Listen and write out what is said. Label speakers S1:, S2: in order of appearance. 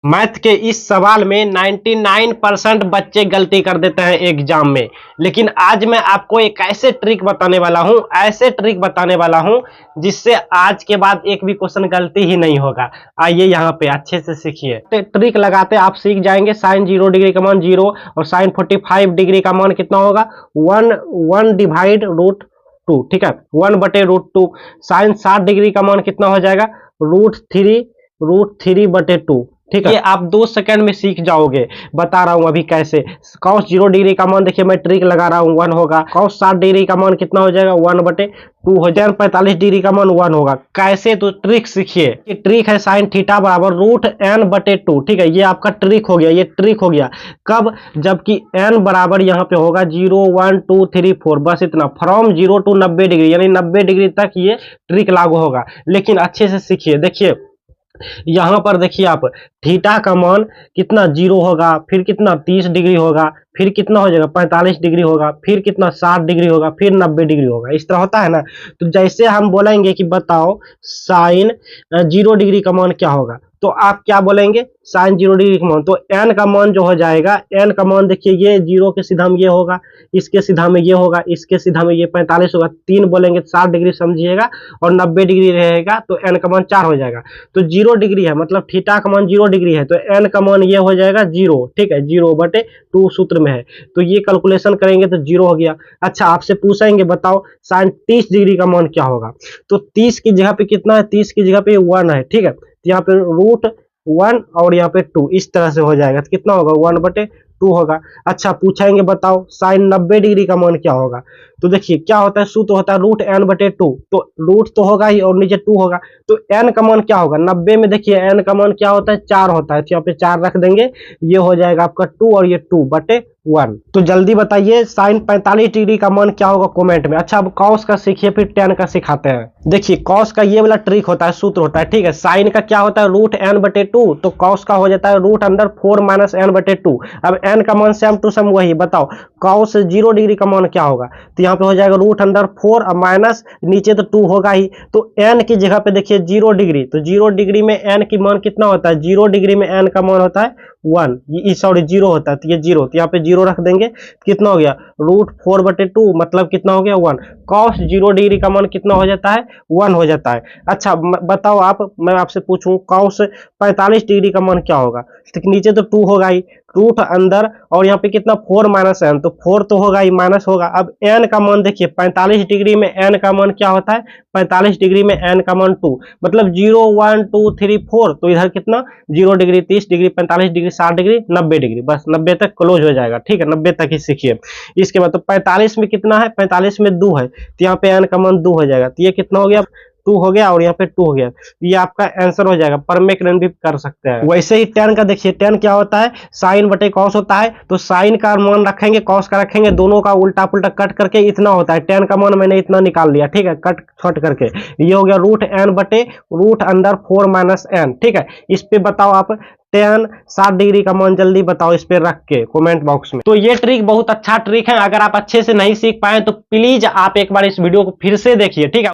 S1: Math के इस सवाल में 99% बच्चे गलती कर देते हैं एग्जाम में। लेकिन आज मैं आपको एक ऐसे ट्रिक बताने वाला हूं जिससे आज के बाद एक भी क्वेश्चन गलती ही नहीं होगा। आइए यहाँ पे अच्छे से सीखिए। ट्रिक लगाते आप सीख जाएंगे। साइन 0 डिग्री का मान 0 और साइन 45 डिग्री का मान कितना होगा 1 डिवाइड रूट 2। ठीक है, 1/√2। साइन 60 डिग्री का मान कितना हो जाएगा √3/2। ठीक है, ये आप 2 सेकंड में सीख जाओगे। बता रहा हूं अभी कैसे। कॉस 0 डिग्री का मान देखिए मैं ट्रिक लगा रहा हूं 1 होगा। कॉस 60 डिग्री का मान कितना हो जाएगा 1/2 हो जाएगा। 45 डिग्री का मान 1 होगा। कैसे, तो ट्रिक सीखिए। ये ट्रिक है साइन थीटा बराबर √n/2। ठीक है, ये आपका ट्रिक हो गया। ये ट्रिक हो गया कब, जबकि n बराबर यहाँ पे होगा 0 1 2 3 4। बस इतना, फ्रॉम 0 to 90 डिग्री, यानी 90 डिग्री तक ये ट्रिक लागू होगा। लेकिन अच्छे से सीखिए। देखिए यहां पर देखिए आप, थीटा का मान कितना 0 होगा, फिर कितना 30 डिग्री होगा, फिर कितना हो जाएगा 45 डिग्री होगा, फिर कितना 60 डिग्री होगा, फिर 90 डिग्री होगा। इस तरह होता है ना। तो जैसे हम बोलेंगे कि बताओ साइन 0 डिग्री का मान क्या होगा, तो आप क्या बोलेंगे साइन 0 डिग्री का मान, तो एन का मान जो हो जाएगा, एन का मान देखिए ये 0 के सीधा में ये होगा, इसके सीधा में ये होगा, इसके सीधा में ये 45 होगा। 3 बोलेंगे 60 डिग्री समझिएगा, और 90 डिग्री रहेगा तो एन का मान 4 हो जाएगा। तो 0 डिग्री है, मतलब थीटा का मान 0 डिग्री है, तो एन का मान ये हो जाएगा 0। ठीक है, 0/2 सूत्र में है, तो ये कैलकुलेशन करेंगे तो 0 हो गया। अच्छा, आपसे पूछेंगे बताओ साइन 30 डिग्री का मान क्या होगा, तो 30 की जगह पे कितना है, 30 की जगह पे 1 है। ठीक है, तो यहाँ पे √1 और यहाँ पे 2, इस तरह से हो जाएगा। तो कितना होगा 1/2 होगा। अच्छा, पूछेंगे बताओ साइन 90 डिग्री का मान क्या होगा, तो देखिए क्या होता है, सूत्र होता है √n/2। तो रूट तो होगा ही और नीचे 2 होगा, तो n का मान क्या होगा 90 में, देखिए n का मान क्या होता है 4 होता है। तो यहाँ पे 4 रख देंगे, ये हो जाएगा आपका 2 और ये 2/1। तो जल्दी बताइए साइन 45 डिग्री का मान क्या होगा कमेंट में। अच्छा, अब कॉस का सीखिए, फिर tan का सिखाते हैं। देखिए कॉस का ये वाला ट्रिक होता है, सूत्र होता है। ठीक है, साइन का क्या होता है √n/2, तो कॉस का हो जाता है √4 - n/2। अब n का मान सेम टू सेम वही। बताओ कॉस 0 डिग्री का मान क्या होगा, तो यहाँ पे हो जाएगा √4 और माइनस नीचे तो 2 होगा ही, तो n की जगह पे देखिए 0 डिग्री, तो 0 डिग्री में n की मान कितना होता है, 0 डिग्री में n का मान होता है 1, सॉरी 0 होता है, तो ये 0, तो यहाँ पे 0 रख देंगे। कितना हो गया √4/2, मतलब कितना हो गया 1। कॉस 0 डिग्री का मान कितना हो जाता है 1 हो जाता है। अच्छा बताओ आप, मैं आपसे पूछूं कॉस 45 डिग्री का मान क्या होगा, तो नीचे तो 2 होगा ही, रूट अंदर और यहाँ पे कितना 4 - n, तो 4 तो होगा ही, माइनस होगा। अब n का मान देखिए 45 डिग्री में n का मान क्या होता है, 45 डिग्री में n का मान 2, मतलब 0 1 2 3 4, तो इधर कितना 0 degree 30 degree 45 degree 60 degree 90 degree, बस 90 तक क्लोज हो जाएगा। ठीक है, 90 तक ही सीखिए। इसके बाद तो 45 में कितना है, 45 में 2 है, तो यहाँ पे n का मान 2 हो जाएगा, तो ये कितना हो गया 2 हो गया और यहाँ पे 2 हो गया। ये आपका आंसर हो जाएगा। पर में रन भी कर सकते हैं। वैसे ही tan का देखिए, tan क्या होता है साइन बटे कॉस होता है, तो साइन का मान रखेंगे कॉस का रखेंगे, दोनों का उल्टा पुल्टा कट करके इतना होता है। tan का मान मैंने इतना निकाल लिया। ठीक है, कट करके ये हो गया √n/√4 - n। ठीक है, इस पे बताओ आप tan 60 डिग्री का मान जल्दी बताओ इस पे रख के कमेंट बॉक्स में। तो ये ट्रिक बहुत अच्छा ट्रिक है। अगर आप अच्छे से नहीं सीख पाए तो प्लीज आप एक बार इस वीडियो को फिर से देखिए। ठीक है।